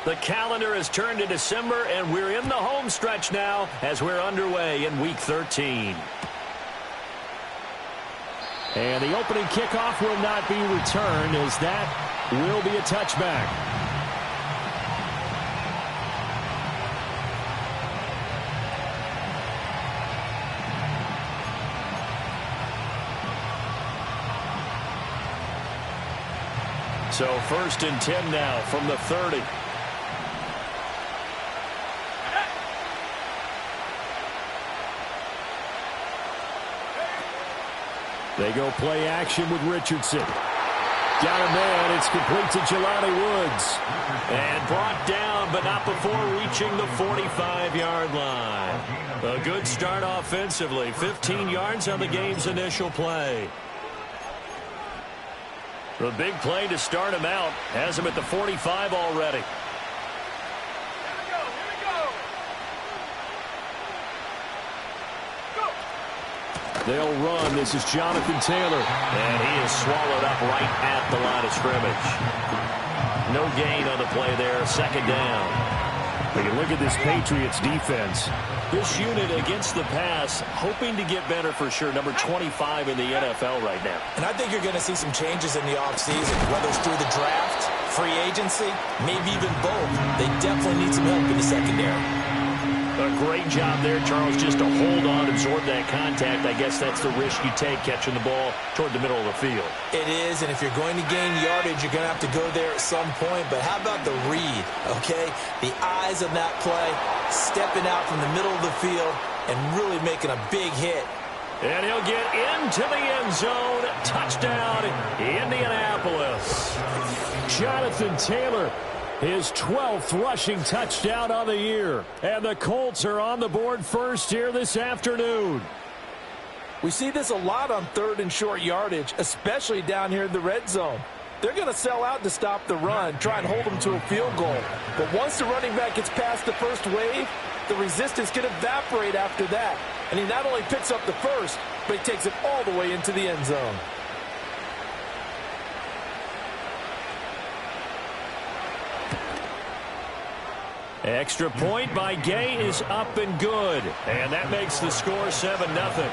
The calendar has turned to December, and we're in the home stretch now as we're underway in Week 13. And the opening kickoff will not be returned, as that will be a touchback. So 1st and 10 now from the 30. They go play action with Richardson. Got a man. It's complete to Jelani Woods. And brought down, but not before reaching the 45-yard line. A good start offensively. 15 yards on the game's initial play. The big play to start him out has him at the 45 already. They'll run. This is Jonathan Taylor. And he is swallowed up right at the line of scrimmage. No gain on the play there. 2nd down. When you look at this Patriots defense, this unit against the pass, hoping to get better for sure. Number 25 in the NFL right now. And I think you're going to see some changes in the offseason, whether it's through the draft, free agency, maybe even both. They definitely need some help in the secondary. A great job there, Charles, just to hold on, absorb that contact. I guess that's the risk you take catching the ball toward the middle of the field. It is, and if you're going to gain yardage, you're going to have to go there at some point. But how about the read, okay? The eyes of that play, stepping out from the middle of the field and really making a big hit. And he'll get into the end zone. Touchdown, Indianapolis. Jonathan Taylor, his 12th rushing touchdown on the year. And the Colts are on the board first here this afternoon. We see this a lot on 3rd and short yardage, especially down here in the red zone. They're going to sell out to stop the run, try and hold them to a field goal. But once the running back gets past the first wave, the resistance can evaporate after that. And he not only picks up the first, but he takes it all the way into the end zone. Extra point by Gay is up and good. And that makes the score 7-0.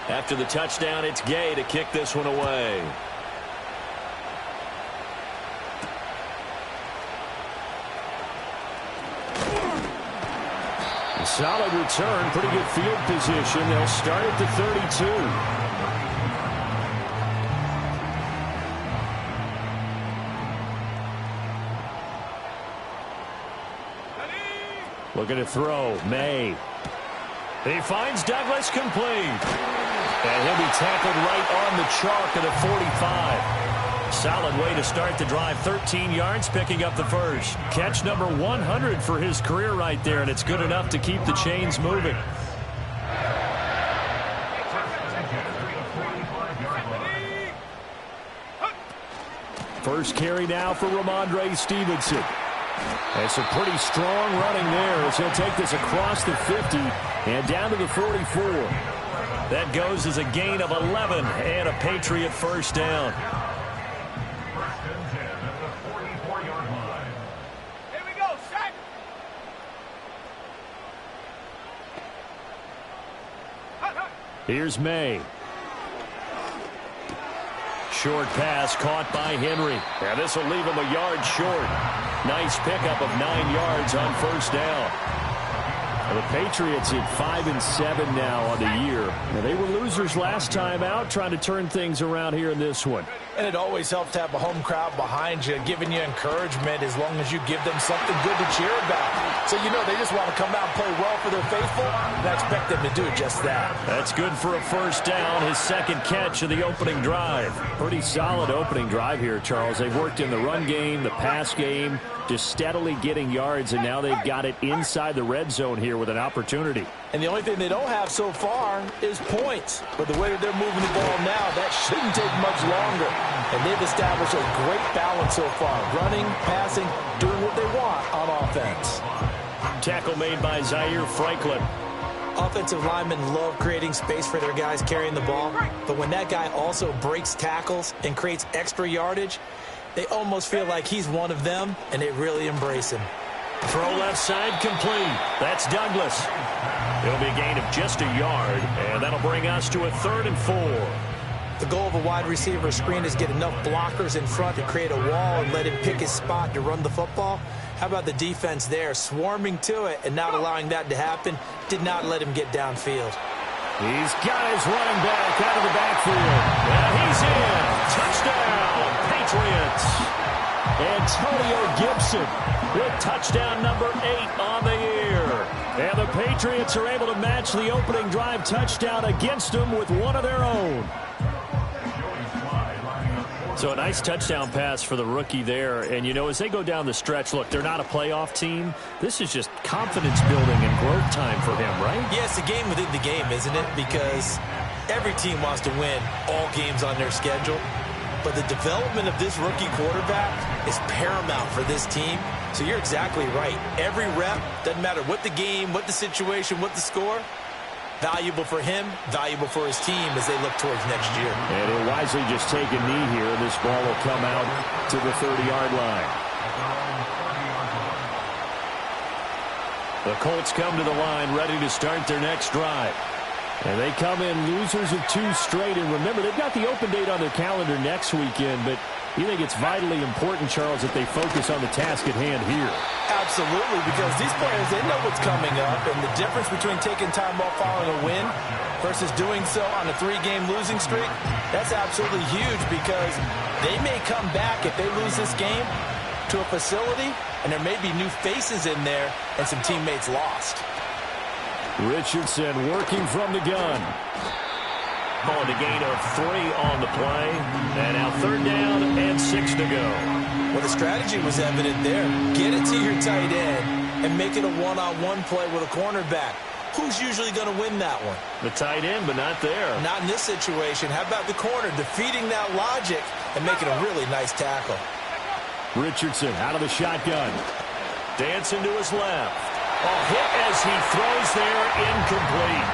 After the touchdown, it's Gay to kick this one away. A solid return, pretty good field position. They'll start at the 32. Looking to throw. May. He finds Douglas complete. And he'll be tackled right on the chalk of the 45. Solid way to start the drive. 13 yards, picking up the first. Catch number 100 for his career right there, and it's good enough to keep the chains moving. First carry now for Ramondre Stevenson. That's a pretty strong running there as he'll take this across the 50 and down to the 44. That goes as a gain of 11 and a Patriot first down. Here we go, set. Here's May. Short pass caught by Henry. And this will leave him a yard short. Nice pickup of 9 yards on first down. The Patriots at 5-7 now on the year. Now, they were losers last time out, trying to turn things around here in this one. And it always helps to have a home crowd behind you, giving you encouragement as long as you give them something good to cheer about. So, they just want to come out and play well for their faithful, and I expect them to do just that. That's good for a first down, his second catch of the opening drive. Pretty solid opening drive here, Charles. They've worked in the run game, the pass game, just steadily getting yards, and now they've got it inside the red zone here with an opportunity. And the only thing they don't have so far is points. But the way that they're moving the ball now, that shouldn't take much longer. And they've established a great balance so far. Running, passing, doing what they want on offense. Tackle made by Zaire Franklin. Offensive linemen love creating space for their guys carrying the ball. But when that guy also breaks tackles and creates extra yardage, they almost feel like he's one of them, and they really embrace him. Throw left side complete. That's Douglas. It'll be a gain of just a yard, and that'll bring us to a 3rd and 4. The goal of a wide receiver screen is get enough blockers in front to create a wall and let him pick his spot to run the football. How about the defense there, swarming to it and not allowing that to happen? Did not let him get downfield. He's got his running back out of the backfield. And he's in. Touchdown, Patriots. Antonio Gibson with touchdown number 8 on the year. And the Patriots are able to match the opening drive touchdown against them with one of their own. So a nice touchdown pass for the rookie there. And, as they go down the stretch, look, they're not a playoff team. This is just confidence building and growth time for him, right? Yeah, it's a game within the game, isn't it? Because every team wants to win all games on their schedule. But the development of this rookie quarterback is paramount for this team. So you're exactly right. Every rep, doesn't matter what the game, what the situation, what the score, valuable for him, valuable for his team as they look towards next year. And he'll wisely just take a knee here, and this ball will come out to the 30-yard line. The Colts come to the line ready to start their next drive. And they come in losers of 2 straight. And remember, they've got the open date on their calendar next weekend, but you think it's vitally important, Charles, that they focus on the task at hand here? Absolutely, because these players, they know what's coming up, and the difference between taking time off following a win versus doing so on a 3-game losing streak, that's absolutely huge because they may come back if they lose this game to a facility, and there may be new faces in there and some teammates lost. Richardson working from the gun. On the gain of 3 on the play. And now 3rd down and 6 to go. Well, the strategy was evident there. Get it to your tight end and make it a one-on-one play with a cornerback. Who's usually going to win that one? The tight end, but not there. Not in this situation. How about the corner defeating that logic and making a really nice tackle? Richardson out of the shotgun. Dancing to his left. Hit as he throws there, incomplete.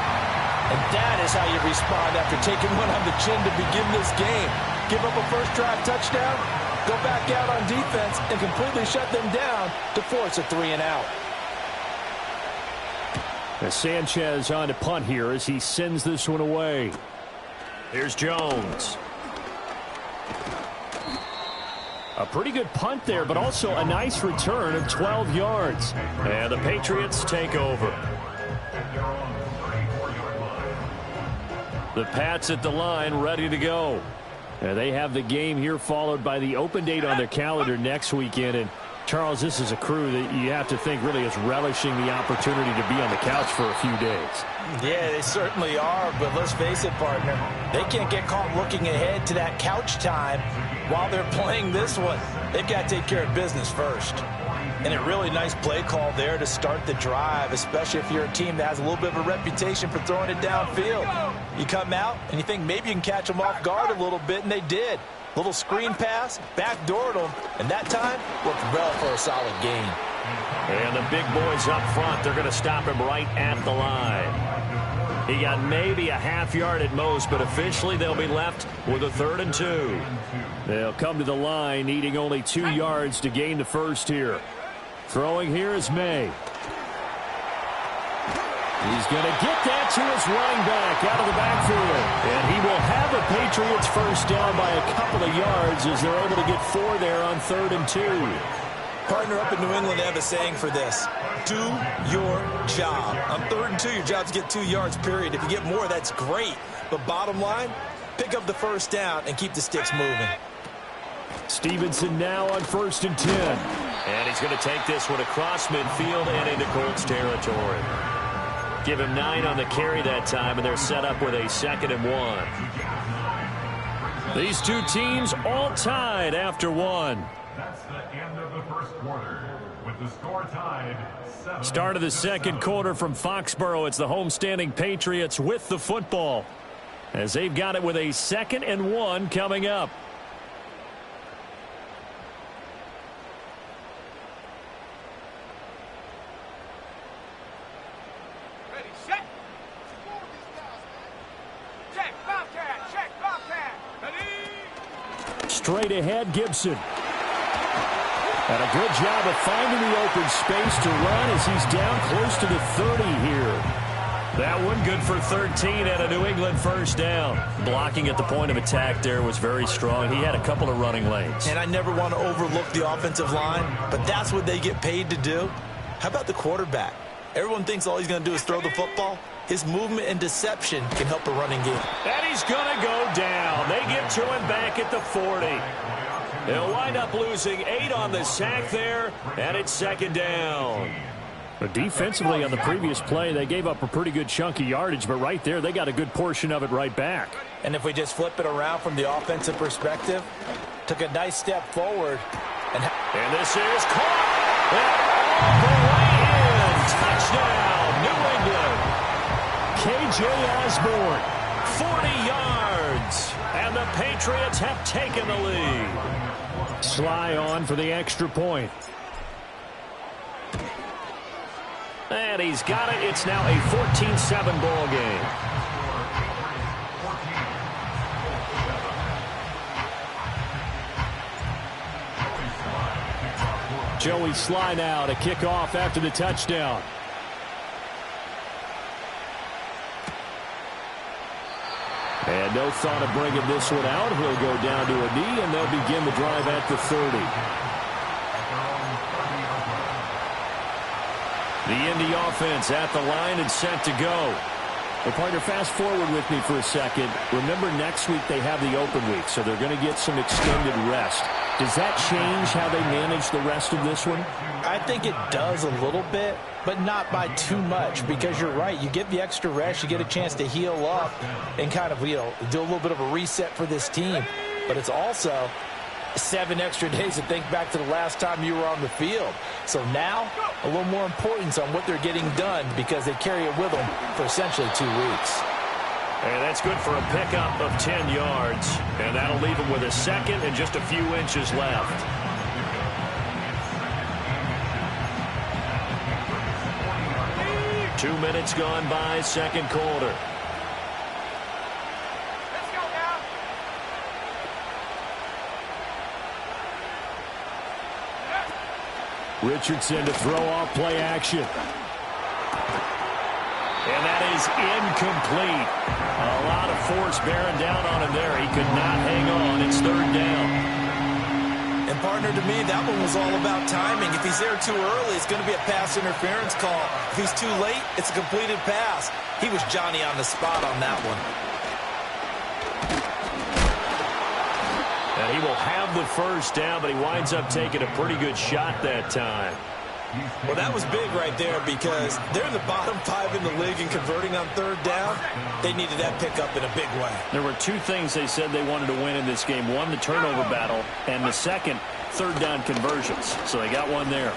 And that is how you respond after taking one on the chin to begin this game. Give up a first drive touchdown, go back out on defense, and completely shut them down to force a 3-and-out. As Sanchez on to punt here as he sends this one away. Here's Jones. A pretty good punt there, but also a nice return of 12 yards. And the Patriots take over. The Pats at the line, ready to go. And they have the game here followed by the open date on their calendar next weekend. And, Charles, this is a crew that you have to think really is relishing the opportunity to be on the couch for a few days. Yeah, they certainly are, but let's face it, partner. They can't get caught looking ahead to that couch time while they're playing this one. They've got to take care of business first. And a really nice play call there to start the drive, especially if you're a team that has a little bit of a reputation for throwing it downfield. You come out and you think maybe you can catch them off guard a little bit, and they did. Little screen pass, backdoored them, and that time worked well for a solid gain. And the big boys up front, they're going to stop him right at the line. He got maybe a half yard at most, but officially they'll be left with a 3rd and 2. They'll come to the line needing only 2 yards to gain the first here. Throwing here is May. He's going to get that to his running back out of the backfield. And he will have the Patriots first down by a couple of yards as they're able to get 4 there on 3rd and 2. Partner, up in New England, they have a saying for this. Do your job. On 3rd and 2, your job is to get 2 yards, period. If you get more, that's great. But bottom line, pick up the first down and keep the sticks moving. Stevenson now on 1st and 10. And he's going to take this one across midfield and into Colts territory. Give him 9 on the carry that time, and they're set up with a 2nd and 1. These two teams all tied after 1. That's the end of the first quarter, with the score tied 7. Start of the second quarter from Foxborough. It's the homestanding Patriots with the football, as they've got it with a 2nd and 1 coming up. Ready, set. Check, Bobcat. Check, Bobcat. Ready. Straight ahead, Gibson. And a good job of finding the open space to run as he's down close to the 30 here. That one good for 13 at a New England first down. Blocking at the point of attack there was very strong. He had a couple of running lanes. And I never want to overlook the offensive line, but that's what they get paid to do. How about the quarterback? Everyone thinks all he's going to do is throw the football. His movement and deception can help a running game. And he's going to go down. They get to him back at the 40. They'll wind up losing 8 on the sack there, and it's 2nd down. But defensively on the previous play, they gave up a pretty good chunk of yardage, but right there, they got a good portion of it right back. And if we just flip it around from the offensive perspective, took a nice step forward. And this is caught. And all the way in. Touchdown, New England. K.J. Osborne. 40 yards. And the Patriots have taken the lead. Sly on for the extra point. And he's got it. It's now a 14-7 ball game. Joey Sly now to kick off after the touchdown. And no thought of bringing this one out. He'll go down to a knee, and they'll begin the drive at the 30. The Indy offense at the line and set to go. Well, partner, fast forward with me for a second. Remember, next week they have the open week, so they're going to get some extended rest. Does that change how they manage the rest of this one? I think it does a little bit, but not by too much, because you're right. You get the extra rest, you get a chance to heal up and kind of, do a little bit of a reset for this team. But it's also 7 extra days to think back to the last time you were on the field. So now, a little more importance on what they're getting done, because they carry it with them for essentially 2 weeks. And that's good for a pickup of 10 yards. And that'll leave him with a 2nd and just a few inches left. Two minutes gone by, second quarter. Let's go now. Richardson to throw off play action. And that is incomplete. A lot of force bearing down on him there. He could not hang on. It's 3rd down. And partner, to me, that one was all about timing. If he's there too early, it's going to be a pass interference call. If he's too late, it's a completed pass. He was Johnny on the spot on that one. And he will have the first down, but he winds up taking a pretty good shot that time. Well, that was big right there, because they're in the bottom 5 in the league and converting on 3rd down. They needed that pickup in a big way. There were 2 things they said they wanted to win in this game. One, the turnover battle, and the second, 3rd down conversions. So they got one there.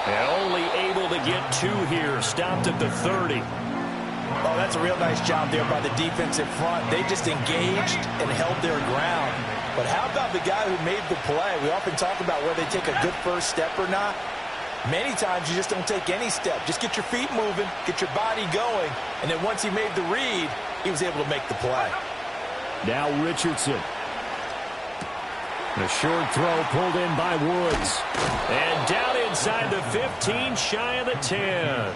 And only able to get 2 here. Stopped at the 30. Oh, that's a real nice job there by the defensive front. They just engaged and held their ground. But how about the guy who made the play? We often talk about whether they take a good first step or not. Many times you just don't take any step. Just get your feet moving, get your body going, and then once he made the read, he was able to make the play. Now Richardson. A short throw pulled in by Woods. And down inside the 15, shy of the 10.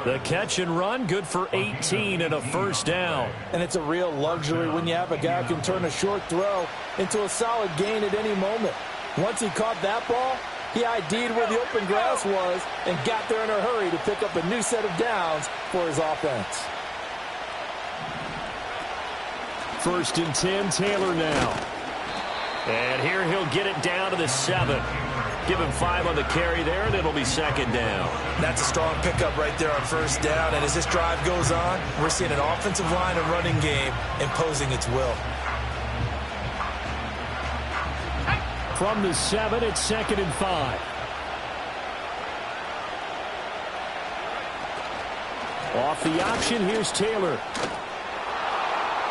The catch and run, good for 18 and a first down. And it's a real luxury when you have a guy who can turn a short throw into a solid gain at any moment. Once he caught that ball, he ID'd where the open grass was and got there in a hurry to pick up a new set of downs for his offense. 1st and 10, Taylor now. And here he'll get it down to the 7. Give him 5 on the carry there, and it'll be 2nd down. That's a strong pickup right there on 1st down. And as this drive goes on, we're seeing an offensive line and running game imposing its will. From the 7, it's 2nd and 5. Off the option, here's Taylor.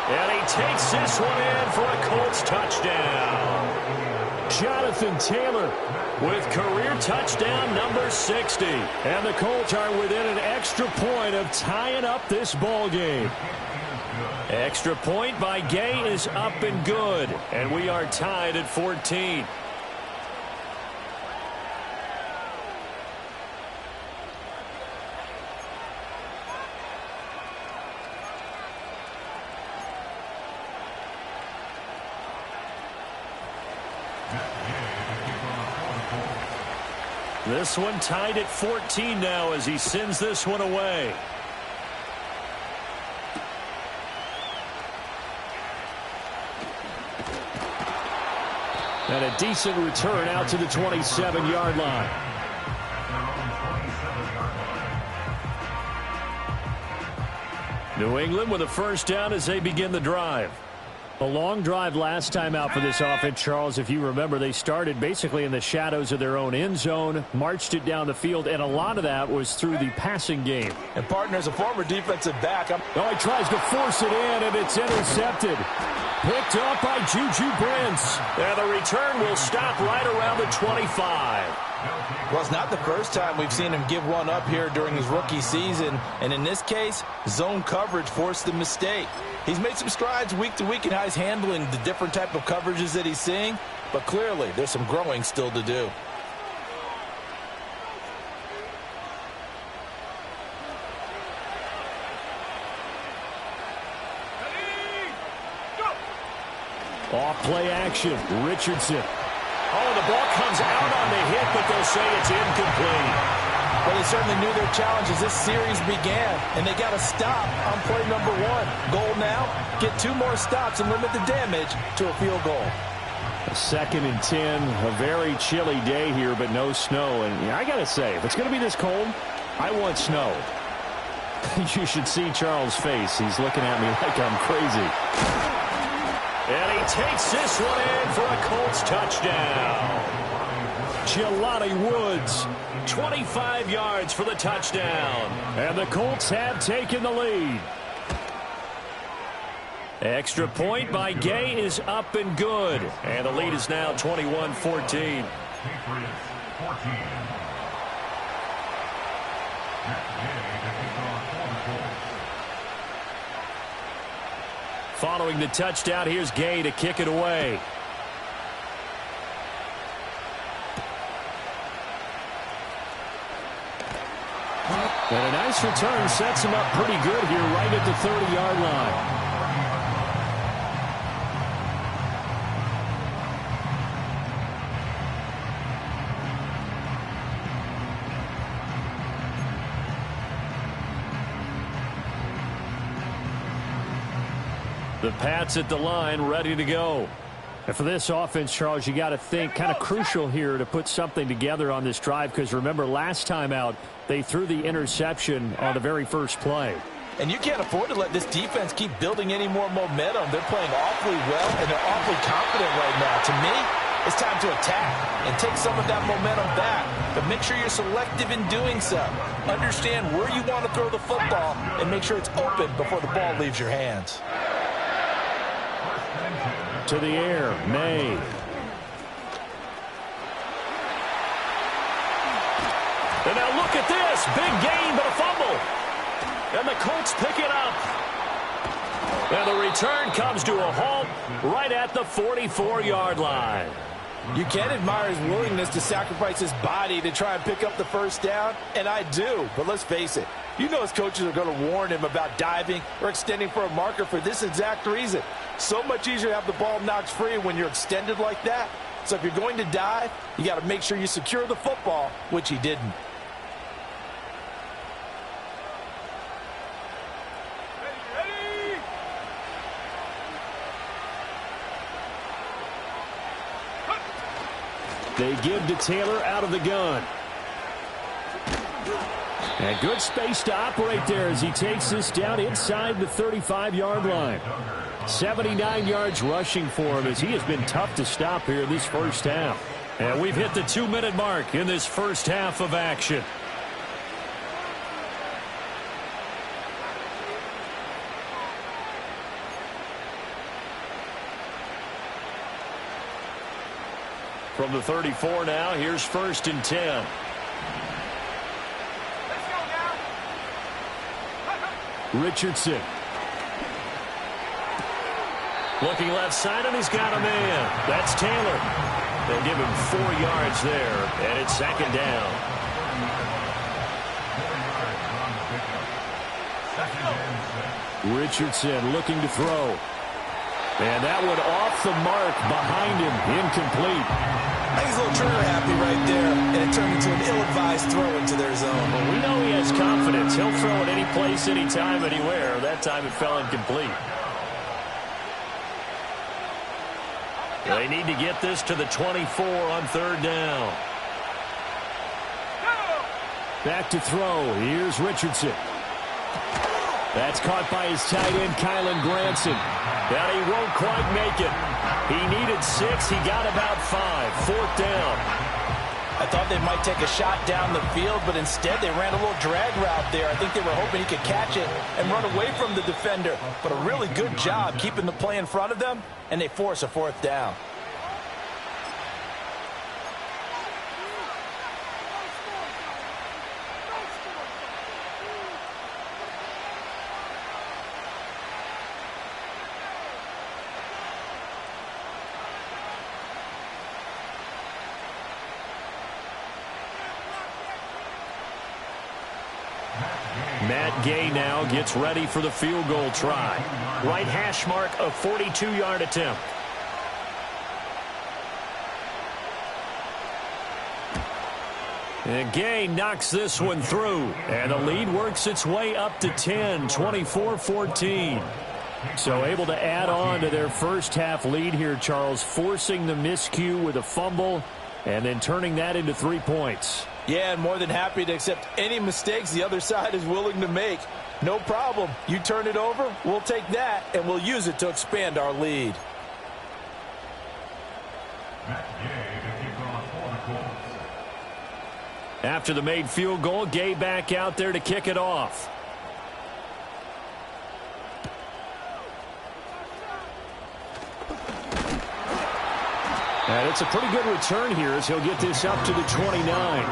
And he takes this one in for a Colts touchdown. Jonathan Taylor with career touchdown number 60. And the Colts are within an extra point of tying up this ball game. Extra point by Gay is up and good. And we are tied at 14. This one tied at 14 now as he sends this one away. And a decent return out to the 27-yard line. New England with a 1st down as they begin the drive. A long drive last time out for this offense, Charles. If you remember, they started basically in the shadows of their own end zone, marched it down the field, and a lot of that was through the passing game. And partner's a former defensive back. Oh, he tries to force it in, and it's intercepted. Picked up by Juju Brents. And the return will stop right around the 25. Well, it's not the first time we've seen him give one up here during his rookie season. And in this case, zone coverage forced the mistake. He's made some strides week to week in how he's handling the different type of coverages that he's seeing. But clearly, there's some growing still to do. Off play action, Richardson. Oh, the ball comes out on the hit, but they'll say it's incomplete. Well, they certainly knew their challenge as this series began, and they got to stop on play number 1. Goal now, get 2 more stops and limit the damage to a field goal. 2nd and 10, a very chilly day here, but no snow. And I got to say, if it's going to be this cold, I want snow. You should see Charles' face. He's looking at me like I'm crazy. And he takes this one in for a Colts touchdown. Jelani Woods, 25 yards for the touchdown. And the Colts have taken the lead. Extra point by Gay is up and good. And the lead is now 21-14. Patriots 14. Following the touchdown, here's Gay to kick it away. And a nice return sets him up pretty good here right at the 30-yard line. The Pats at the line, ready to go. And for this offense, Charles, you got to think kind of crucial here to put something together on this drive, because remember last time out they threw the interception on the very first play. And you can't afford to let this defense keep building any more momentum. They're playing awfully well, and they're awfully confident right now. To me, it's time to attack and take some of that momentum back. But make sure you're selective in doing so. Understand where you want to throw the football and make sure it's open before the ball leaves your hands. To the air, May. And now look at this. Big gain, but a fumble. And the Colts pick it up. And the return comes to a halt right at the 44-yard line. You can admire his willingness to sacrifice his body to try and pick up the first down, and I do. But let's face it, you know his coaches are going to warn him about diving or extending for a marker for this exact reason. So much easier to have the ball knocked free when you're extended like that. So if you're going to dive, you got to make sure you secure the football, which he didn't. They give to Taylor out of the gun. And good space to operate there as he takes this down inside the 35-yard line. 79 yards rushing for him as he has been tough to stop here this first half. And we've hit the 2-minute mark in this first half of action. From the 34 now, here's 1st and 10. Richardson. Looking left side, and he's got a man. That's Taylor. They'll give him 4 yards there, and it's 2nd down. Richardson looking to throw. And that one off the mark behind him, incomplete. I think he's a little trigger happy right there, and it turned into an ill-advised throw into their zone. Well, we know he has confidence. He'll throw it any place, anytime, anywhere. That time it fell incomplete. They need to get this to the 24 on 3rd down. Back to throw. Here's Richardson. That's caught by his tight end, Kylen Granson. But he won't quite make it. He needed 6. He got about 5. 4th down. I thought they might take a shot down the field, but instead they ran a little drag route there. I think they were hoping he could catch it and run away from the defender. But a really good job keeping the play in front of them, and they force a 4th down. Matt Gay now gets ready for the field goal try. Right hash mark, a 42-yard attempt. And Gay knocks this one through. And the lead works its way up to 10, 24-14. So able to add on to their first half lead here, Charles, forcing the miscue with a fumble and then turning that into 3 points. Yeah, and more than happy to accept any mistakes the other side is willing to make. No problem. You turn it over, we'll take that, and we'll use it to expand our lead. After the made field goal, Gay back out there to kick it off. And it's a pretty good return here as he'll get this up to the 29.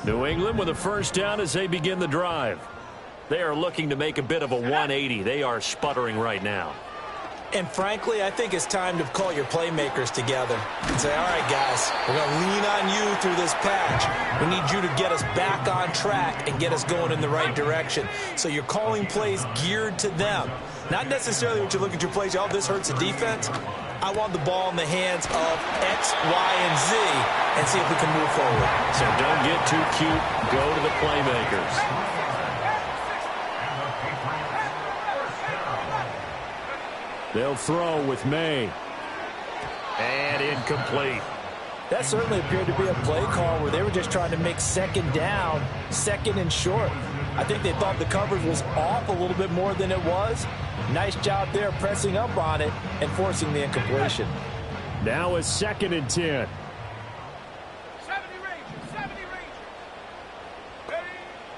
New England with a 1st down as they begin the drive. They are looking to make a bit of a 180. They are sputtering right now. And frankly, I think it's time to call your playmakers together and say, all right, guys, we're going to lean on you through this patch. We need you to get us back on track and get us going in the right direction. So you're calling plays geared to them. Not necessarily what you look at your plays, oh, this hurts the defense. I want the ball in the hands of X, Y, and Z and see if we can move forward. So don't get too cute. Go to the playmakers. They'll throw with May. And incomplete. That certainly appeared to be a play call where they were just trying to make 2nd down, 2nd and short. I think they thought the coverage was off a little bit more than it was. Nice job there pressing up on it and forcing the incompletion. Now a 2nd and 10. 70 Ranger.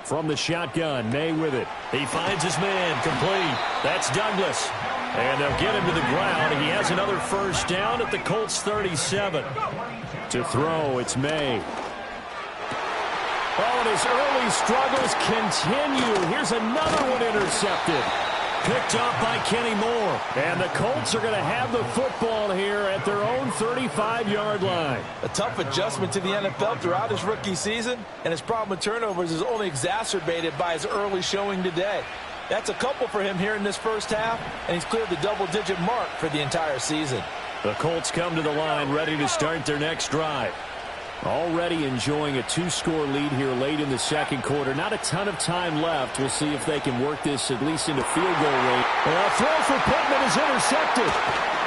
From the shotgun, May with it. He finds his man, complete. That's Douglas. And they'll get him to the ground. He has another 1st down at the Colts 37. To throw, it's May. Oh, and his early struggles continue. Here's another one intercepted. Picked up by Kenny Moore. And the Colts are going to have the football here at their own 35-yard line. A tough adjustment to the NFL throughout his rookie season, and his problem with turnovers is only exacerbated by his early showing today. That's a couple for him here in this first half, and he's cleared the double-digit mark for the entire season. The Colts come to the line ready to start their next drive. Already enjoying a 2-score lead here late in the second quarter. Not a ton of time left. We'll see if they can work this at least into field goal range. A throw for Pittman is intercepted.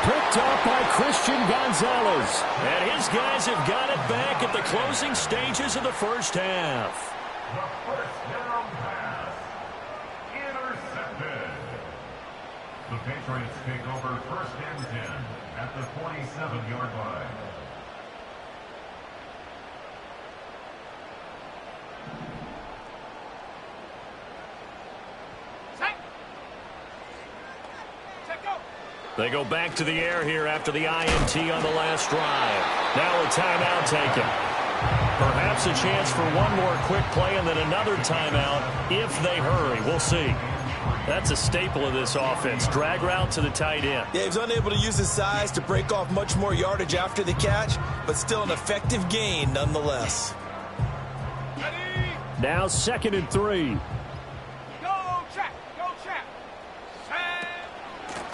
Picked up by Christian Gonzalez. And his guys have got it back at the closing stages of the first half. The first down pass. Intercepted. The Patriots take over first and 10 at the 47-yard line. They go back to the air here after the INT on the last drive. Now a timeout taken. Perhaps a chance for one more quick play and then another timeout if they hurry. We'll see. That's a staple of this offense. Drag route to the tight end. Yeah, he was unable to use his size to break off much more yardage after the catch, but still an effective gain nonetheless. Now 2nd and 3. Go check. Go check.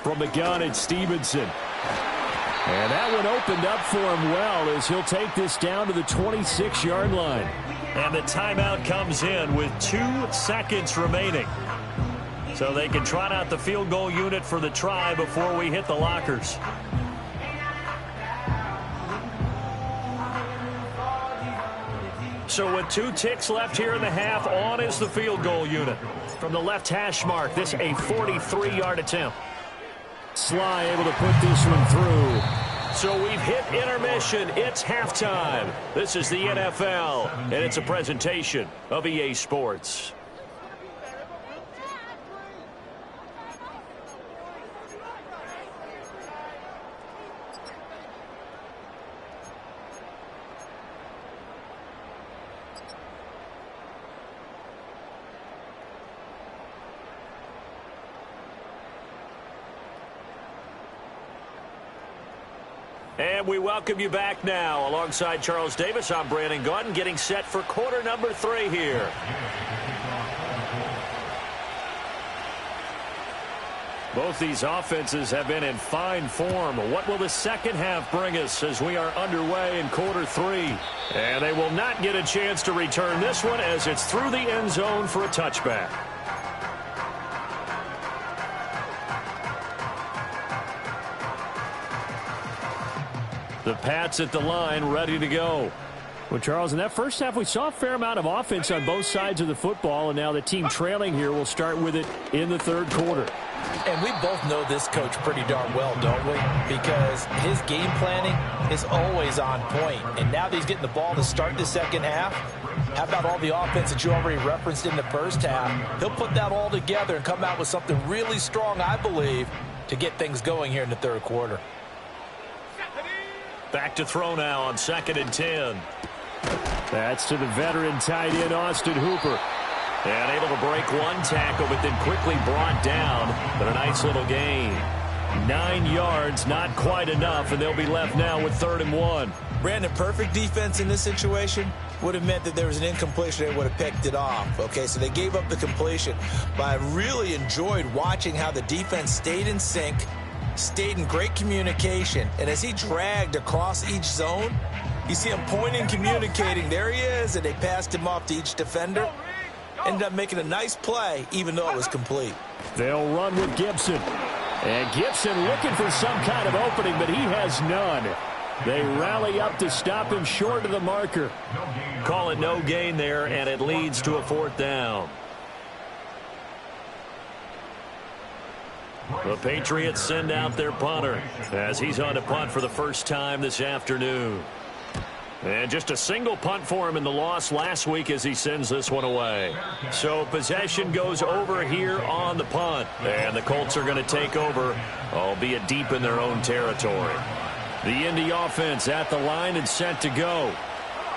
From the gun, it's Stevenson. And that one opened up for him well as he'll take this down to the 26-yard line. And the timeout comes in with 2 seconds remaining. So they can trot out the field goal unit for the try before we hit the lockers. So with 2 ticks left here in the half, on is the field goal unit. From the left hash mark, this a 43-yard attempt. Sly able to put this one through. So we've hit intermission. It's halftime. This is the NFL, and it's a presentation of EA Sports. And we welcome you back now. Alongside Charles Davis, I'm Brandon Gaudin, getting set for quarter number 3 here. Both these offenses have been in fine form. What will the second half bring us as we are underway in quarter 3? And they will not get a chance to return this one as it's through the end zone for a touchback. The Pats at the line, ready to go. Well, Charles, in that first half, we saw a fair amount of offense on both sides of the football, and now the team trailing here will start with it in the third quarter. And we both know this coach pretty darn well, don't we? Because his game planning is always on point. And now that he's getting the ball to start the second half, how about all the offense that you already referenced in the first half? He'll put that all together and come out with something really strong, I believe, to get things going here in the third quarter. Back to throw now on 2nd and 10. That's to the veteran tight end, Austin Hooper. And able to break one tackle, but then quickly brought down. But a nice little gain. 9 yards, not quite enough, and they'll be left now with 3rd and 1. Brandon, perfect defense in this situation would have meant that there was an incompletion. They would have picked it off. Okay, so they gave up the completion. But I really enjoyed watching how the defense stayed in sync, stayed in great communication, and as he dragged across each zone, you see him pointing, communicating. There he is, and they passed him off to each defender. Ended up making a nice play, even though it was complete. They'll run with Gibson. And Gibson looking for some kind of opening, but he has none. They rally up to stop him short of the marker. Call it no gain there, and it leads to a 4th down. The Patriots send out their punter as he's on to punt for the first time this afternoon. And just a single punt for him in the loss last week as he sends this one away. So possession goes over here on the punt. And the Colts are going to take over, albeit deep in their own territory. The Indy offense at the line and set to go.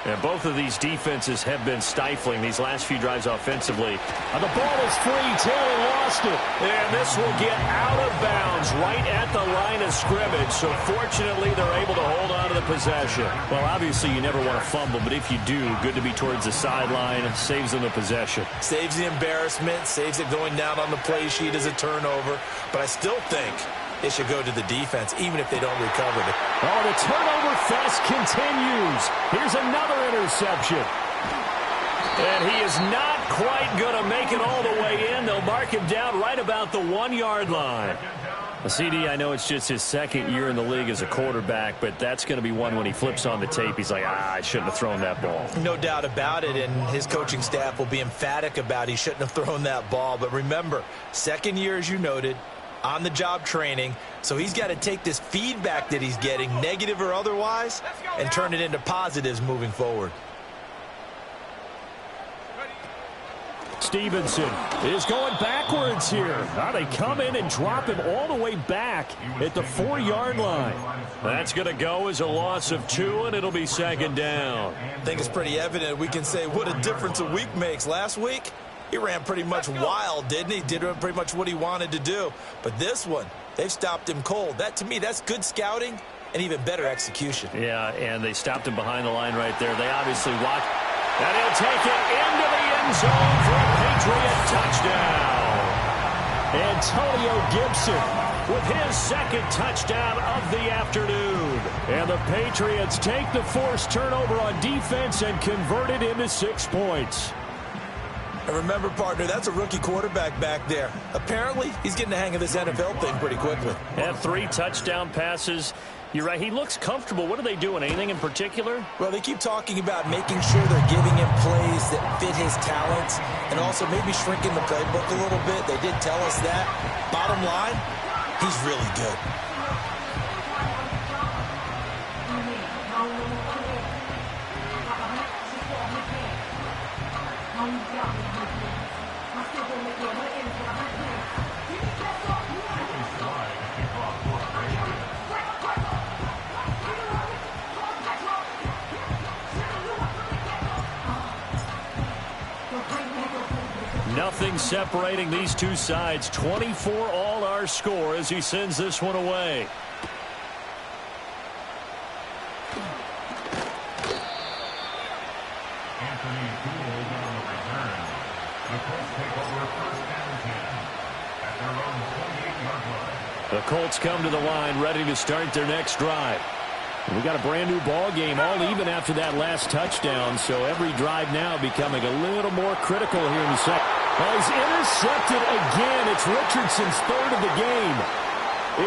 And both of these defenses have been stifling these last few drives offensively. And the ball is free. Taylor lost it. And this will get out of bounds right at the line of scrimmage. So fortunately, they're able to hold on to the possession. Well, obviously, you never want to fumble, but if you do, good to be towards the sideline. Saves them the possession. Saves the embarrassment, saves it going down on the play sheet as a turnover. But I still think it should go to the defense, even if they don't recover it. Oh, the turnover fest continues. Here's another interception. And he is not quite going to make it all the way in. They'll mark him down right about the 1-yard line. CD, I know it's just his second year in the league as a quarterback, but that's going to be one when he flips on the tape. He's like, I shouldn't have thrown that ball. No doubt about it, and his coaching staff will be emphatic about he shouldn't have thrown that ball. But remember, second year, as you noted, on-the-job training, so he's got to take this feedback that he's getting, negative or otherwise, and turn it into positives moving forward. Stevenson is going backwards here. Now they come in and drop him all the way back at the 4-yard line. That's going to go as a loss of 2, and it'll be second down. I think it's pretty evident. We can say what a difference a week makes. Last week, he ran pretty much wild, didn't he? Did pretty much what he wanted to do. But this one, they've stopped him cold. That, to me, that's good scouting and even better execution. Yeah, and they stopped him behind the line right there. They obviously watched. And he'll take it into the end zone for a Patriot touchdown. Antonio Gibson with his second touchdown of the afternoon. And the Patriots take the forced turnover on defense and convert it into 6 points. And remember, partner, that's a rookie quarterback back there. Apparently, he's getting the hang of this NFL thing pretty quickly. Had 3 touchdown passes. You're right. He looks comfortable. What are they doing? Anything in particular? Well, they keep talking about making sure they're giving him plays that fit his talents and also maybe shrinking the playbook a little bit. They did tell us that. Bottom line, he's really good. Nothing separating these two sides. 24 all our score as he sends this one away. Anthony Gould on the return. The Colts take over first and 10 at their own 28-yard line. The Colts come to the line ready to start their next drive. We got a brand new ball game, all even after that last touchdown, so every drive now becoming a little more critical here in the second. Well, he's intercepted again. It's Richardson's third of the game.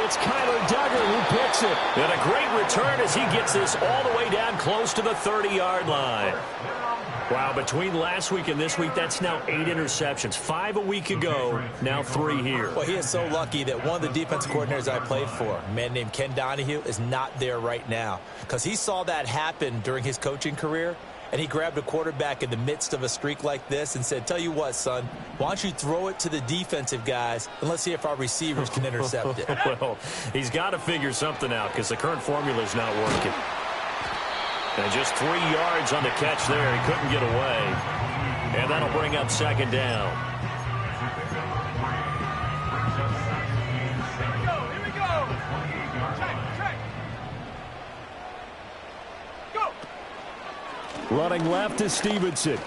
It's Kyler Duggar who picks it. And a great return as he gets this all the way down close to the 30-yard line. Wow, between last week and this week, that's now 8 interceptions. 5 a week ago, now 3 here. Well, he is so lucky that one of the defensive coordinators I played for, a man named Ken Donahue, is not there right now. Because he saw that happen during his coaching career, and he grabbed a quarterback in the midst of a streak like this and said, tell you what, son, why don't you throw it to the defensive guys, and let's see if our receivers can intercept it. Well, he's got to figure something out because the current formula is not working. And just 3 yards on the catch there. He couldn't get away. And that'll bring up second down. Here we go. Check. Go. Running left is Stevenson.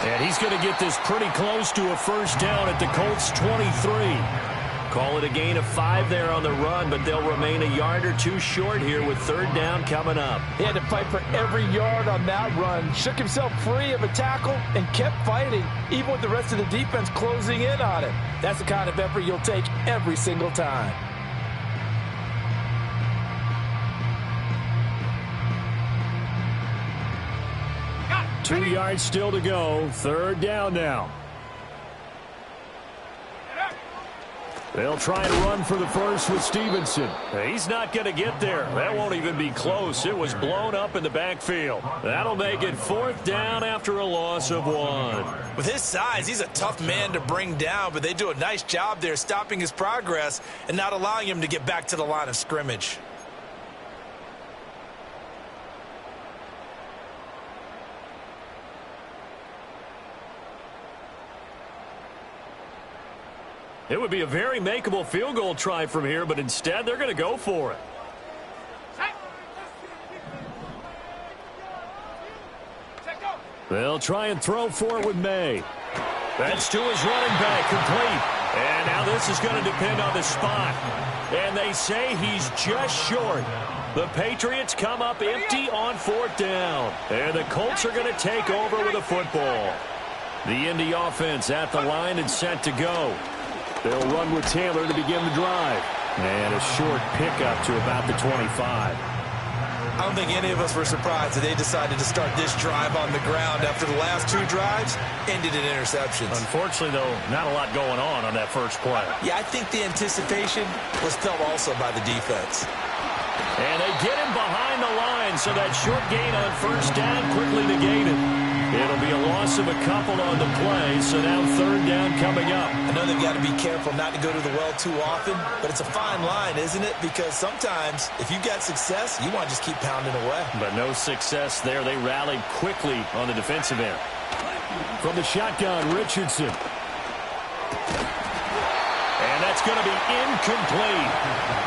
And he's going to get this pretty close to a first down at the Colts 23. Call it a gain of 5 there on the run, but they'll remain a yard or 2 short here with third down coming up. He had to fight for every yard on that run. Shook himself free of a tackle and kept fighting, even with the rest of the defense closing in on him. That's the kind of effort you'll take every single time. Got 2 yards still to go. Third down now. They'll try and run for the first with Stevenson. He's not going to get there. That won't even be close. It was blown up in the backfield. That'll make it fourth down after a loss of 1. With his size, he's a tough man to bring down, but they do a nice job there stopping his progress and not allowing him to get back to the line of scrimmage. It would be a very makeable field goal try from here, but instead they're going to go for it. They'll try and throw for it with May. That's to his running back, complete. And now this is going to depend on the spot. And they say he's just short. The Patriots come up empty on 4th down. And the Colts are going to take over with a football. The Indy offense at the line and set to go. They'll run with Taylor to begin the drive. And a short pickup to about the 25. I don't think any of us were surprised that they decided to start this drive on the ground after the last 2 drives ended in interceptions. Unfortunately, though, not a lot going on that first play. Yeah, I think the anticipation was felt also by the defense. And they get him behind the line, so that short gain on 1st down quickly negated. It'll be a loss of a couple on the play, so now 3rd down coming up. I know they've got to be careful not to go to the well too often, but it's a fine line, isn't it? Because sometimes, if you've got success, you want to just keep pounding away. But no success there. They rallied quickly on the defensive end. From the shotgun, Richardson. And that's going to be incomplete.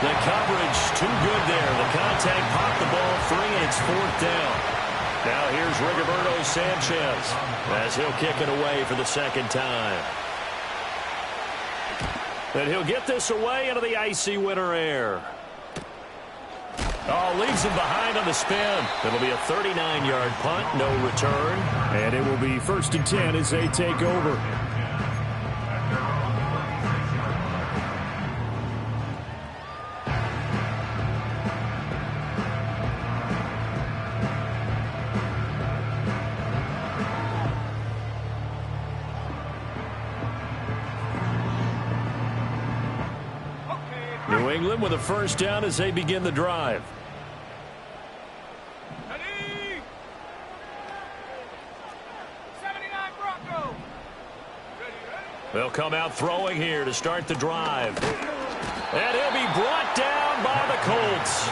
The coverage too good there. The contact popped the ball free, and it's 4th down. Now here's Rigoberto Sanchez as he'll kick it away for the 2nd time. And he'll get this away into the icy winter air. Oh, leaves him behind on the spin. It'll be a 39-yard punt, no return. And it will be 1st and 10 as they take over. New England with a 1st down as they begin the drive. Ready? 79 Bronco. Ready. They'll come out throwing here to start the drive. And he'll be brought down by the Colts.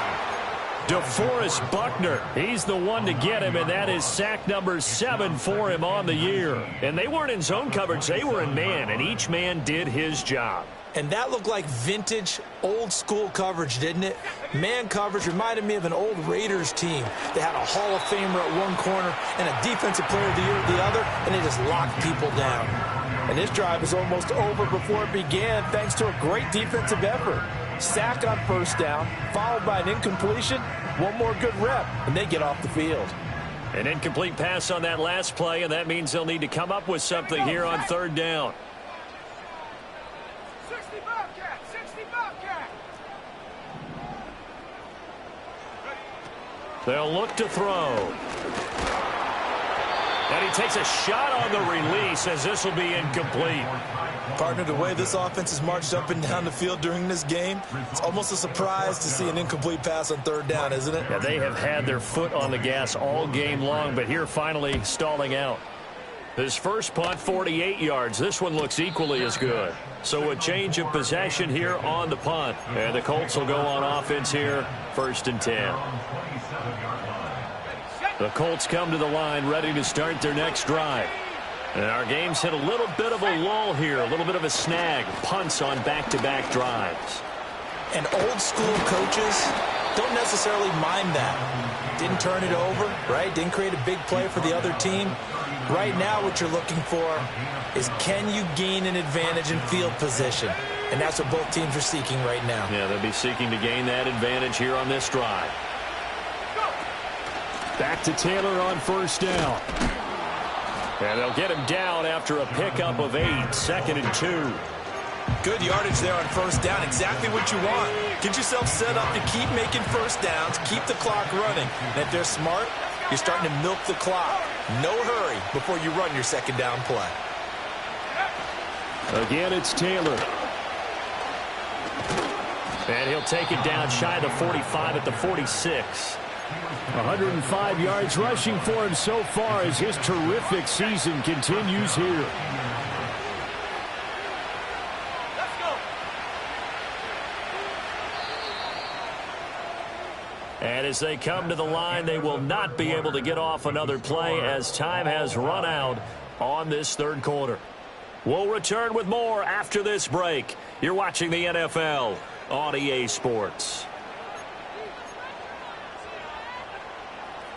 DeForest Buckner, he's the one to get him, and that is sack number 7 for him on the year. And they weren't in zone coverage, they were in man, and each man did his job. And that looked like vintage, old-school coverage, didn't it? Man coverage reminded me of an old Raiders team. They had a Hall of Famer at one corner and a Defensive Player of the Year at the other, and they just locked people down. And this drive is almost over before it began thanks to a great defensive effort. Sack on 1st down, followed by an incompletion, one more good rep, and they get off the field. An incomplete pass on that last play, and that means they'll need to come up with something here on 3rd down. 60 Bobcat. 60 Bobcat. They'll look to throw. And he takes a shot on the release as this will be incomplete. Partner, the way this offense has marched up and down the field during this game, it's almost a surprise to see an incomplete pass on 3rd down, isn't it? Yeah, they have had their foot on the gas all game long, but here finally stalling out. His first punt, 48 yards. This one looks equally as good. So a change of possession here on the punt. And the Colts will go on offense here, 1st and 10. The Colts come to the line ready to start their next drive. And our game's hit a little bit of a lull here, a little bit of a snag. Punts on back-to-back drives. And old-school coaches don't necessarily mind that. Didn't turn it over, right? Didn't create a big play for the other team. Right now what you're looking for is can you gain an advantage in field position? And that's what both teams are seeking right now. Yeah, they'll be seeking to gain that advantage here on this drive. Back to Taylor on 1st down. And they'll get him down after a pickup of 8, 2nd and 2. Good yardage there on 1st down. Exactly what you want. Get yourself set up to keep making 1st downs, keep the clock running. And if they're smart, you're starting to milk the clock. No hurry before you run your 2nd down play. Again, it's Taylor. And he'll take it down shy of the 45 at the 46. 105 yards rushing for him so far as his terrific season continues here. Let's go. And as they come to the line, they will not be able to get off another play as time has run out on this 3rd quarter. We'll return with more after this break. You're watching the NFL on EA Sports.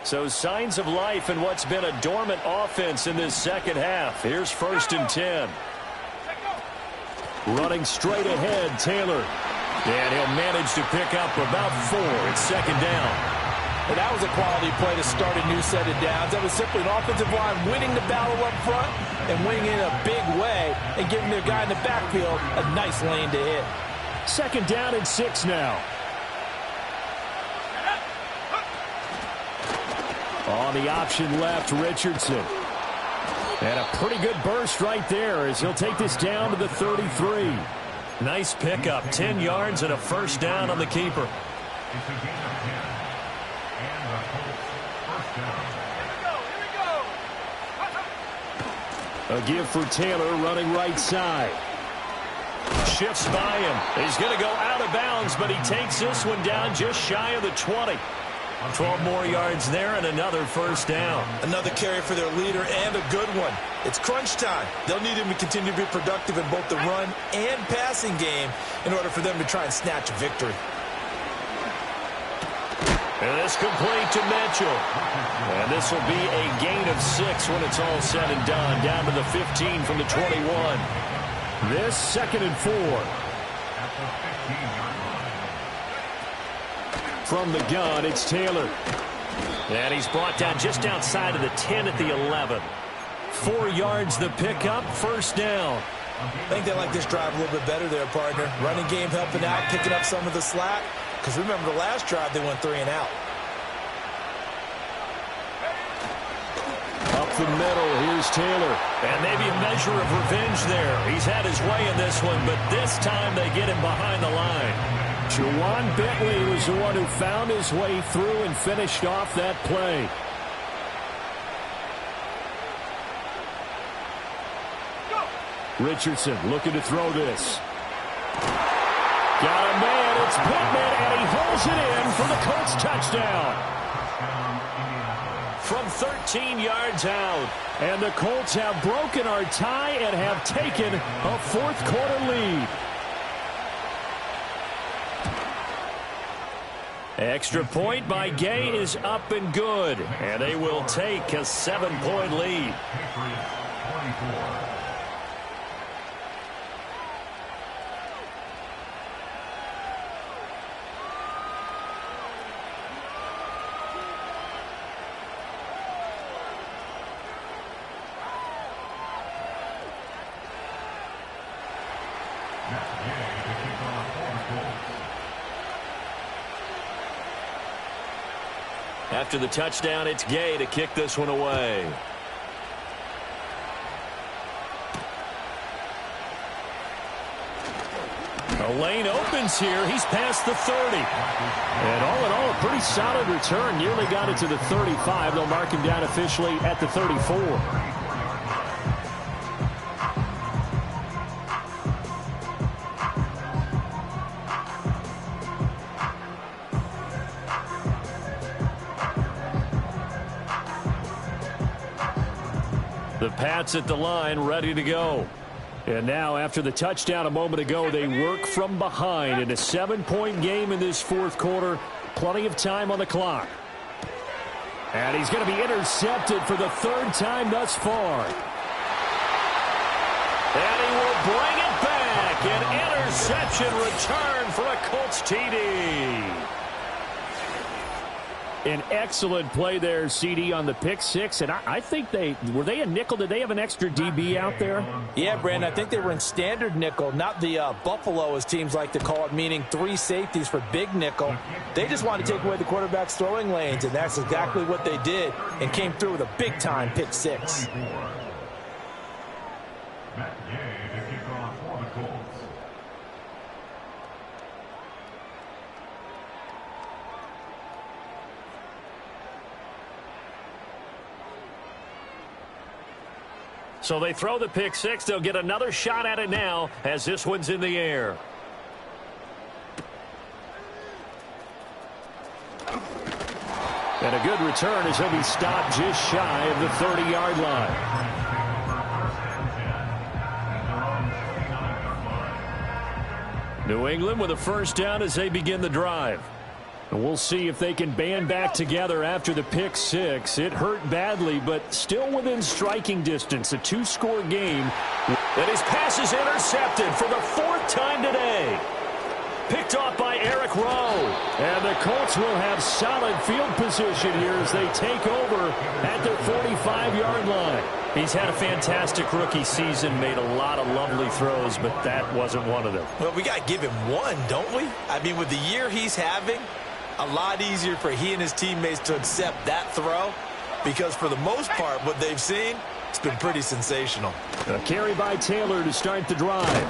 So signs of life in what's been a dormant offense in this second half. Here's 1st and 10. Running straight ahead, Taylor. And he'll manage to pick up about 4. It's 2nd down. And that was a quality play to start a new set of downs. That was simply an offensive line winning the battle up front and winning in a big way and giving their guy in the backfield a nice lane to hit. 2nd down and 6 now. On the option left, Richardson. And a pretty good burst right there as he'll take this down to the 33. Nice pickup, 10 yards and a 1st down on the keeper. It's a gain of 10. And the Colts, 1st down. Here we go. A give for Taylor running right side. Shifts by him. He's going to go out of bounds, but he takes this one down just shy of the 20. 12 more yards there and another 1st down. Another carry for their leader and a good one. It's crunch time. They'll need him to continue to be productive in both the run and passing game in order for them to try and snatch a victory. And this complete to Mitchell. And this will be a gain of 6 when it's all said and done. Down to the 15 from the 21. This 2nd and 4. At the 15-yard line. From the gun, it's Taylor. And he's brought down just outside of the 10 at the 11. 4 yards the pickup, 1st down. I think they like this drive a little bit better there, partner. Running game helping out, picking up some of the slack. Because remember, the last drive, they went 3 and out. Up the middle, here's Taylor. And maybe a measure of revenge there. He's had his way in this one, but this time they get him behind the line. Juwan Bentley was the one who found his way through and finished off that play. Richardson looking to throw this. Got a man, it's Pittman, and he holds it in for the Colts touchdown. From 13 yards out. And the Colts have broken our tie and have taken a 4th quarter lead. Extra point by Gay is up and good. And they will take a 7-point lead. Patriots, 24. After the touchdown, it's Gay to kick this one away. A lane opens here. He's past the 30. And all in all, a pretty solid return. Nearly got it to the 35. They'll mark him down officially at the 34. The Pats at the line, ready to go. And now, after the touchdown a moment ago, they work from behind in a 7-point game in this 4th quarter. Plenty of time on the clock. And he's going to be intercepted for the 3rd time thus far. And he will bring it back. An interception return for a Colts TD. An excellent play there, CD, on the pick 6. And I think were they a nickel? Did they have an extra DB out there? Yeah, Brandon, I think they were in standard nickel, not the Buffalo, as teams like to call it, meaning 3 safeties for big nickel. They just wanted to take away the quarterback's throwing lanes, and that's exactly what they did and came through with a big-time pick 6. Matt Gay to kick off for the Colts. So they throw the pick 6. They'll get another shot at it now as this one's in the air. And a good return as he'll be stopped just shy of the 30-yard line. New England with a first down as they begin the drive. And we'll see if they can band back together after the pick six. It hurt badly, but still within striking distance. A two-score game. And his pass is intercepted for the fourth time today. Picked off by Eric Rowe. And the Colts will have solid field position here as they take over at their 45-yard line. He's had a fantastic rookie season, made a lot of lovely throws, but that wasn't one of them. Well, we got to give him one, don't we? I mean, with the year he's having, a lot easier for he and his teammates to accept that throw because for the most part, what they've seen, it's been pretty sensational. A carry by Taylor to start the drive.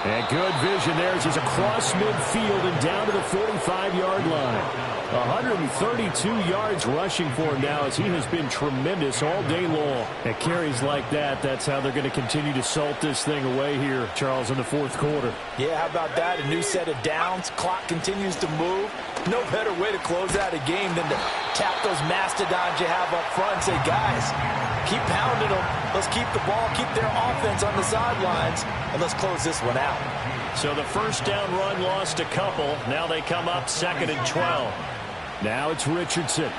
And good vision there as he's across midfield and down to the 45-yard line. 132 yards rushing for him now as he has been tremendous all day long. And carries like that, that's how they're going to continue to salt this thing away here, Charles, in the fourth quarter. Yeah, how about that? A new set of downs. Clock continues to move. No better way to close out a game than to tap those mastodons you have up front and say, guys, keep pounding them. Let's keep the ball, keep their offense on the sidelines, and let's close this one out. So the first down run lost a couple. Now they come up 2nd and 12. Now it's Richardson.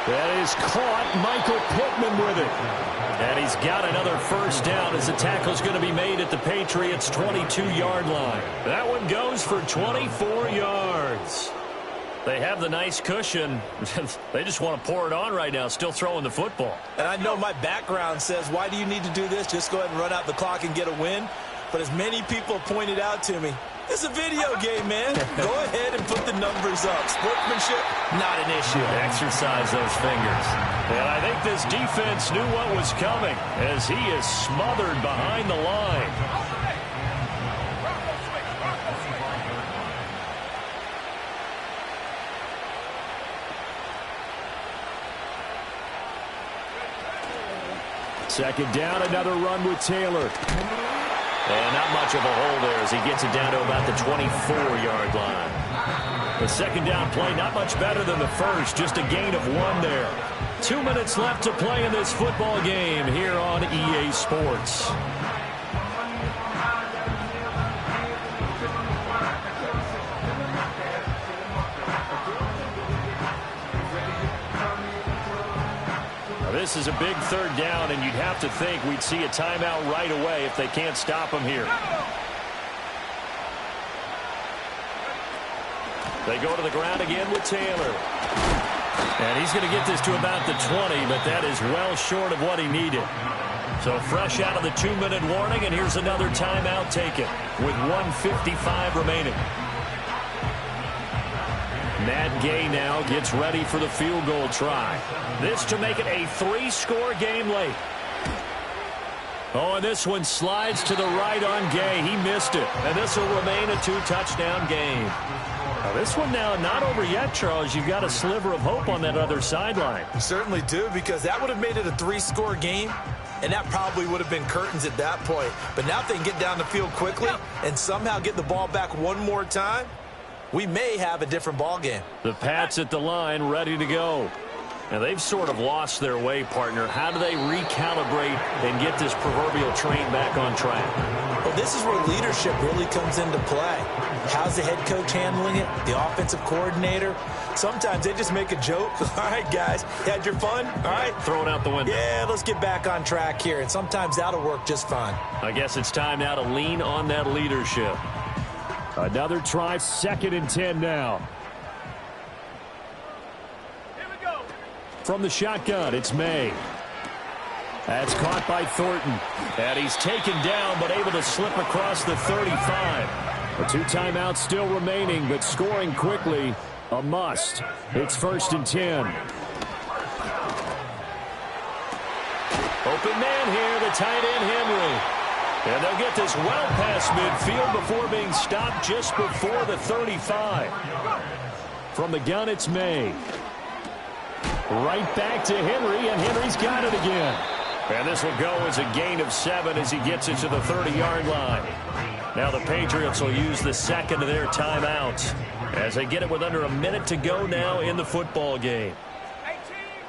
That is caught. Michael Pittman with it. And he's got another first down as the tackle's going to be made at the Patriots' 22-yard line. That one goes for 24 yards. They have the nice cushion. They just want to pour it on right now, still throwing the football. And I know my background says, why do you need to do this? Just go ahead and run out the clock and get a win. But as many people pointed out to me, it's a video game, man. Go ahead and put the numbers up. Sportsmanship, not an issue. Exercise those fingers. And I think this defense knew what was coming as he is smothered behind the line. Second down, another run with Taylor. And not much of a hole there as he gets it down to about the 24-yard line. The second down play not much better than the first, just a gain of 1 there. 2 minutes left to play in this football game here on EA Sports. This is a big third down, and you'd have to think we'd see a timeout right away if they can't stop him here. They go to the ground again with Taylor. And he's going to get this to about the 20, but that is well short of what he needed. So fresh out of the 2-minute warning, and here's another timeout taken with 1:55 remaining. Matt Gay now gets ready for the field goal try. This to make it a 3-score game late. Oh, and this one slides to the right on Gay. He missed it. And this will remain a 2-touchdown game. Now, this one now not over yet, Charles. You've got a sliver of hope on that other sideline. You certainly do, because that would have made it a 3-score game, and that probably would have been curtains at that point. But now if they can get down the field quickly and somehow get the ball back one more time, we may have a different ball game. The Pats at the line ready to go. Now, they've sort of lost their way, partner. How do they recalibrate and get this proverbial train back on track? Well, this is where leadership really comes into play. How's the head coach handling it? The offensive coordinator? Sometimes they just make a joke. All right, guys, you had your fun? All right. Throw it out the window. Yeah, let's get back on track here. And sometimes that'll work just fine. I guess it's time now to lean on that leadership. Another try, 2nd and 10 now. Here we go. From the shotgun, it's May. That's caught by Thornton. And he's taken down, but able to slip across the 35. The 2 timeouts still remaining, but scoring quickly, a must. It's 1st and 10. Open man here, the tight end Henry. And they'll get this well past midfield before being stopped just before the 35. From the gun, it's May. Right back to Henry, and Henry's got it again. And this will go as a gain of 7 as he gets it to the 30-yard line. Now the Patriots will use the second of their timeouts as they get it with under a minute to go now in the football game. 18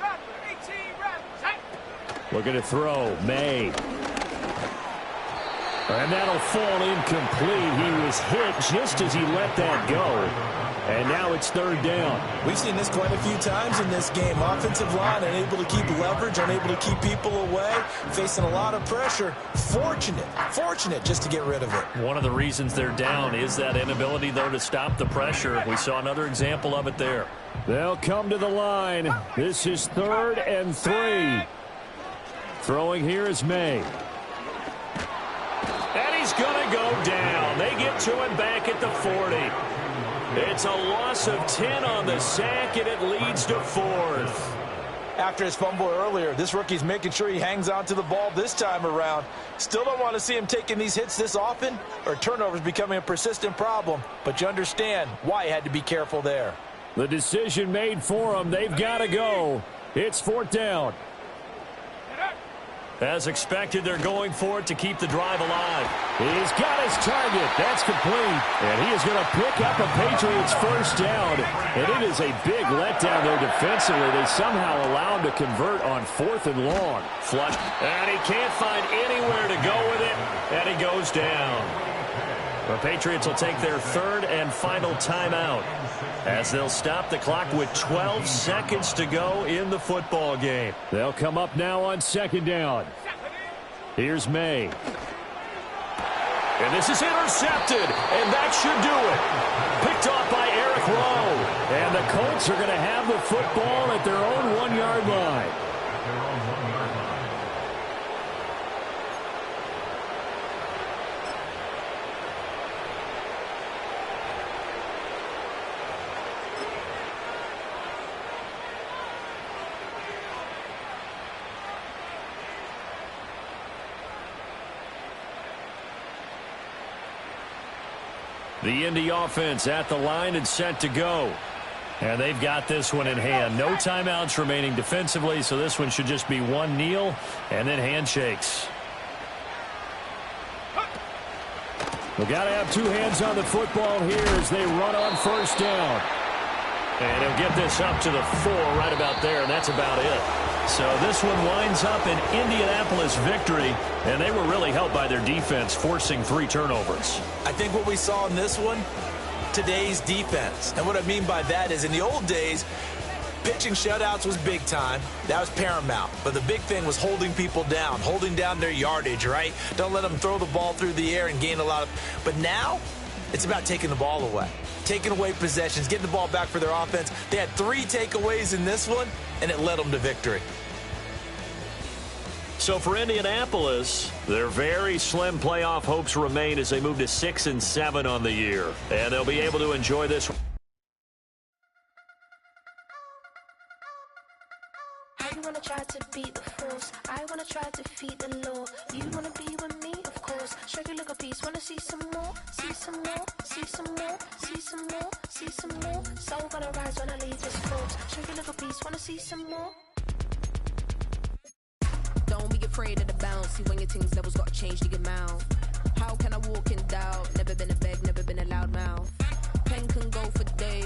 Raptors. Looking to throw, May. And that'll fall incomplete. He was hit just as he let that go. And now it's third down. We've seen this quite a few times in this game. Offensive line unable to keep leverage, unable to keep people away, facing a lot of pressure. Fortunate just to get rid of it. One of the reasons they're down is that inability, though, to stop the pressure. We saw another example of it there. They'll come to the line. This is 3rd and 3. Throwing here is May. And he's going to go down. They get to him back at the 40. It's a loss of 10 on the sack, and it leads to 4th. After his fumble earlier, this rookie's making sure he hangs on to the ball this time around. Still don't want to see him taking these hits this often, or turnovers becoming a persistent problem. But you understand why he had to be careful there. The decision made for him. They've got to go. It's 4th down. As expected, they're going for it to keep the drive alive. He's got his target. That's complete. And he is going to pick up a Patriots first down. And it is a big letdown there defensively. They somehow allow him to convert on 4th and long. Flush. And he can't find anywhere to go with it. And he goes down. The Patriots will take their 3rd and final timeout as they'll stop the clock with 12 seconds to go in the football game. They'll come up now on 2nd down. Here's May. And this is intercepted, and that should do it. Picked off by Eric Rowe. And the Colts are going to have the football at their own 1-yard line. The Indy offense at the line and set to go. And they've got this one in hand. No timeouts remaining defensively, so this one should just be one kneel and then handshakes. We've got to have 2 hands on the football here as they run on 1st down. And he'll get this up to the 4 right about there, and that's about it. So this one winds up an Indianapolis victory, and they were really helped by their defense, forcing 3 turnovers. I think what we saw in this one, today's defense. And what I mean by that is in the old days, pitching shutouts was big time. That was paramount. But the big thing was holding people down, holding down their yardage, right? Don't let them throw the ball through the air and gain a lot of... But now, it's about taking the ball away. Taking away possessions, getting the ball back for their offense. They had 3 takeaways in this one, and it led them to victory. So for Indianapolis, their very slim playoff hopes remain as they move to 6-7 on the year. And they'll be able to enjoy this. I wanna try to beat the force. I wanna try to defeat the law. You wanna be with me, of course. Show you look a piece. Wanna see some more? See some more? See some more? See some more? See some more? Soul gonna rise when I leave this corpse. Show you look a piece. Wanna see some more? Don't be afraid of the bounce. See when your things levels got changed to your mouth. How can I walk in doubt? Never been a beg, never been a loud mouth. Pen can go for days.